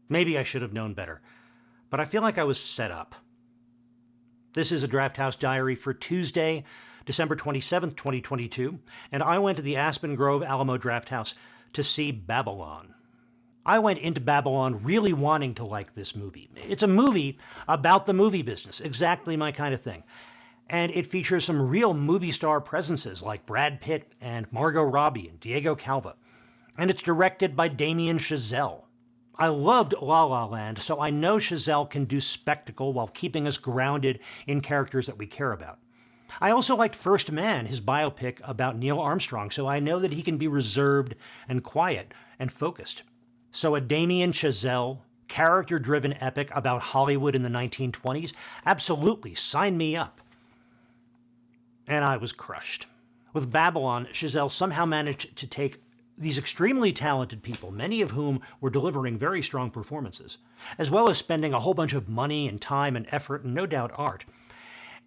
Maybe I should have known better, but I feel like I was set up. This is a Drafthouse Diary for Tuesday, December 27th, 2022, and I went to the Aspen Grove Alamo Drafthouse to see Babylon. I went into Babylon really wanting to like this movie. It's a movie about the movie business, exactly my kind of thing. And it features some real movie star presences like Brad Pitt and Margot Robbie and Diego Calva. And it's directed by Damien Chazelle. I loved La La Land, so I know Chazelle can do spectacle while keeping us grounded in characters that we care about. I also liked First Man, his biopic about Neil Armstrong, so I know that he can be reserved and quiet and focused. So a Damien Chazelle, character-driven epic about Hollywood in the 1920s? Absolutely, sign me up. And I was crushed. With Babylon, Chazelle somehow managed to take these extremely talented people, many of whom were delivering very strong performances, as well as spending a whole bunch of money and time and effort and no doubt art,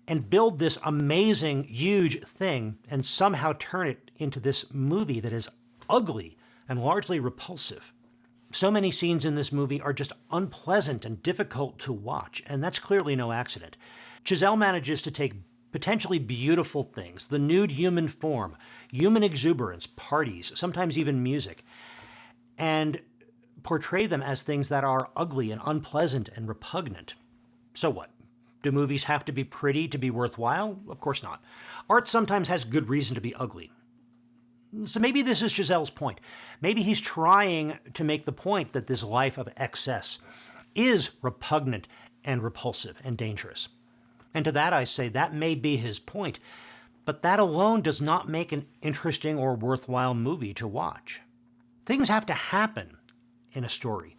and build this amazing, huge thing and somehow turn it into this movie that is ugly and largely repulsive. So many scenes in this movie are just unpleasant and difficult to watch, and that's clearly no accident. Chazelle manages to take potentially beautiful things, the nude human form, human exuberance, parties, sometimes even music, and portray them as things that are ugly and unpleasant and repugnant. So what? Do movies have to be pretty to be worthwhile? Of course not. Art sometimes has good reason to be ugly. So maybe this is Chazelle's point. Maybe he's trying to make the point that this life of excess is repugnant and repulsive and dangerous. And to that I say that may be his point, but that alone does not make an interesting or worthwhile movie to watch. Things have to happen in a story,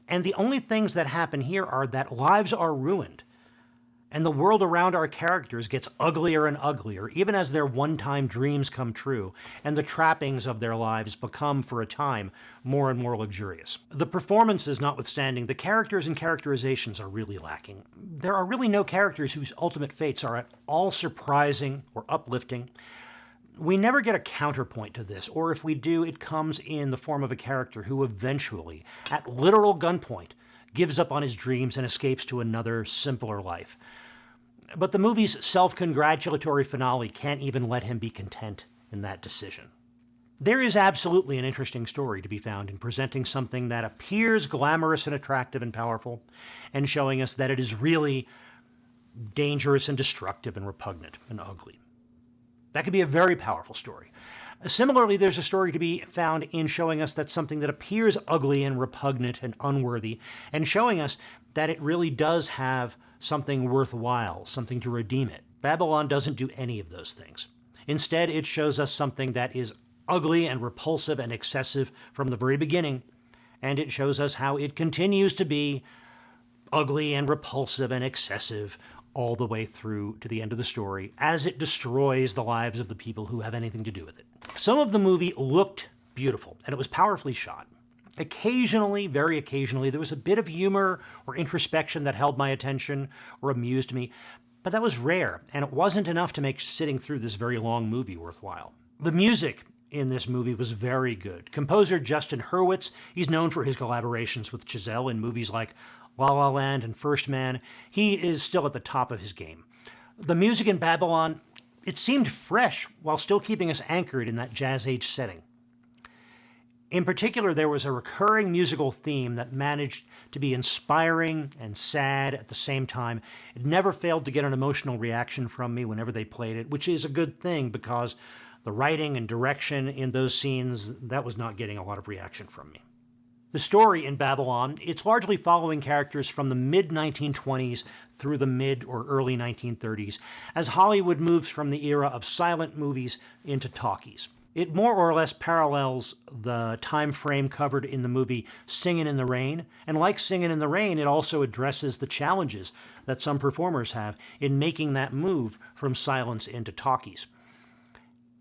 and the only things that happen here are that lives are ruined, and the world around our characters gets uglier and uglier, even as their one-time dreams come true, and the trappings of their lives become, for a time, more and more luxurious. The performances notwithstanding, the characters and characterizations are really lacking. There are really no characters whose ultimate fates are at all surprising or uplifting. We never get a counterpoint to this, or if we do, it comes in the form of a character who eventually, at literal gunpoint, gives up on his dreams and escapes to another, simpler life. But the movie's self-congratulatory finale can't even let him be content in that decision. There is absolutely an interesting story to be found in presenting something that appears glamorous and attractive and powerful, and showing us that it is really dangerous and destructive and repugnant and ugly. That could be a very powerful story. Similarly, there's a story to be found in showing us that something that appears ugly and repugnant and unworthy, and showing us that it really does have something worthwhile, something to redeem it. Babylon doesn't do any of those things. Instead, it shows us something that is ugly and repulsive and excessive from the very beginning, and it shows us how it continues to be ugly and repulsive and excessive all the way through to the end of the story, as it destroys the lives of the people who have anything to do with it. Some of the movie looked beautiful, and it was powerfully shot. Occasionally, very occasionally, there was a bit of humor or introspection that held my attention or amused me, but that was rare, and it wasn't enough to make sitting through this very long movie worthwhile. The music in this movie was very good. Composer Justin Hurwitz, he's known for his collaborations with Chazelle in movies like La La Land and First Man. He is still at the top of his game. The music in Babylon, it seemed fresh while still keeping us anchored in that Jazz Age setting. In particular, there was a recurring musical theme that managed to be inspiring and sad at the same time. It never failed to get an emotional reaction from me whenever they played it, which is a good thing because the writing and direction in those scenes, that was not getting a lot of reaction from me. The story in Babylon, it's largely following characters from the mid-1920s through the mid or early 1930s, as Hollywood moves from the era of silent movies into talkies. It more or less parallels the time frame covered in the movie Singin' in the Rain, and like Singin' in the Rain, it also addresses the challenges that some performers have in making that move from silence into talkies.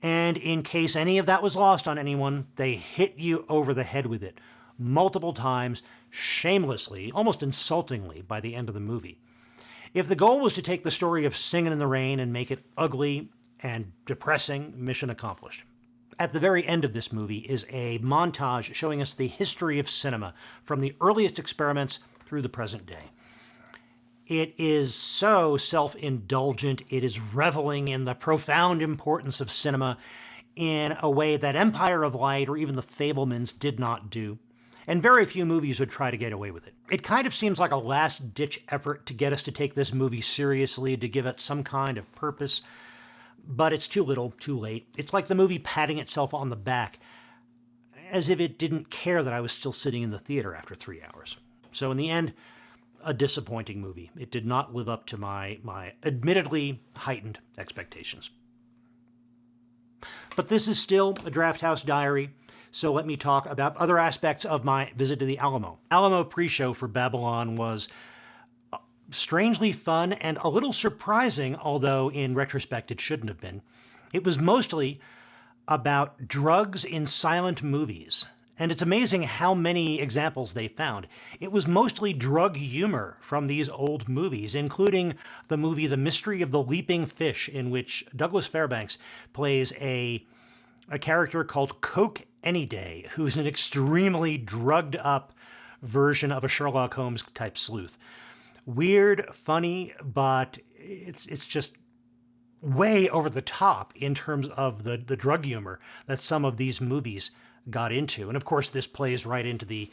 And in case any of that was lost on anyone, they hit you over the head with it multiple times, shamelessly, almost insultingly, by the end of the movie. If the goal was to take the story of Singin' in the Rain and make it ugly and depressing, mission accomplished. At the very end of this movie is a montage showing us the history of cinema from the earliest experiments through the present day. It is so self-indulgent. It is reveling in the profound importance of cinema in a way that Empire of Light or even The Fabelmans did not do. And very few movies would try to get away with it. It kind of seems like a last-ditch effort to get us to take this movie seriously, to give it some kind of purpose. But it's too little, too late. It's like the movie patting itself on the back, as if it didn't care that I was still sitting in the theater after 3 hours. So in the end, a disappointing movie. It did not live up to my admittedly heightened expectations. But this is still a Drafthouse Diary, so let me talk about other aspects of my visit to the Alamo. Alamo Preshow for Babylon was strangely fun and a little surprising, although in retrospect it shouldn't have been. It was mostly about drugs in silent movies. And it's amazing how many examples they found. It was mostly drug humor from these old movies, including the movie The Mystery of the Leaping Fish, in which Douglas Fairbanks plays a character called Coke Anyday, who's an extremely drugged up version of a Sherlock Holmes type sleuth. Weird, funny, but it's just way over the top in terms of the drug humor that some of these movies got into. And of course, this plays right into the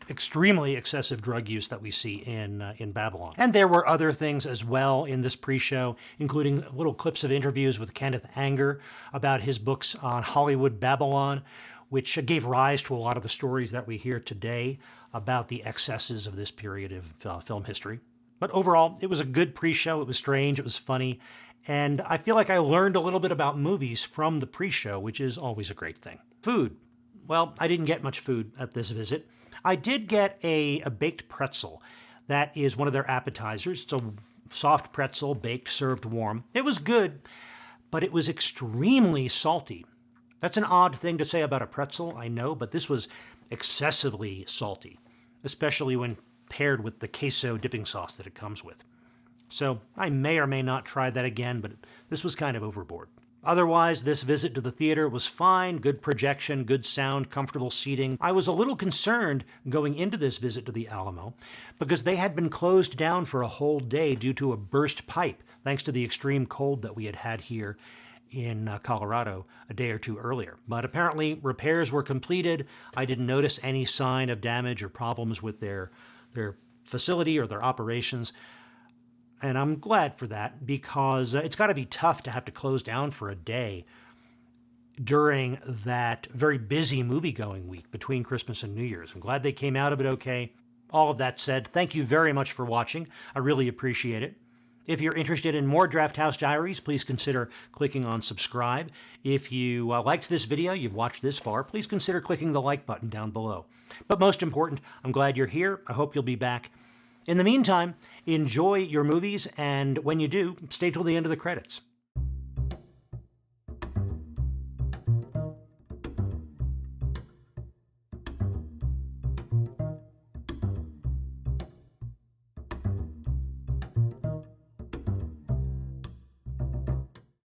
extremely excessive drug use that we see in Babylon. And there were other things as well in this pre-show, including little clips of interviews with Kenneth Anger about his books on Hollywood Babylon, which gave rise to a lot of the stories that we hear today about the excesses of this period of film history. But overall, it was a good pre-show. It was strange. It was funny. And I feel like I learned a little bit about movies from the pre-show, which is always a great thing. Food. Well, I didn't get much food at this visit. I did get a baked pretzel. That is one of their appetizers. It's a soft pretzel, baked, served warm. It was good, but it was extremely salty. That's an odd thing to say about a pretzel, I know, but this was excessively salty, especially when paired with the queso dipping sauce that it comes with. So I may or may not try that again, but this was kind of overboard. Otherwise, this visit to the theater was fine, good projection, good sound, comfortable seating. I was a little concerned going into this visit to the Alamo because they had been closed down for a whole day due to a burst pipe, thanks to the extreme cold that we had had here in Colorado a day or two earlier. But apparently repairs were completed. I didn't notice any sign of damage or problems with their facility or their operations. And I'm glad for that because it's got to be tough to have to close down for a day during that very busy movie-going week between Christmas and New Year's. I'm glad they came out of it okay. All of that said, thank you very much for watching. I really appreciate it. If you're interested in more Drafthouse Diaries, please consider clicking on subscribe. If you liked this video, you've watched this far, please consider clicking the like button down below. But most important, I'm glad you're here. I hope you'll be back. In the meantime, enjoy your movies, and when you do, stay till the end of the credits.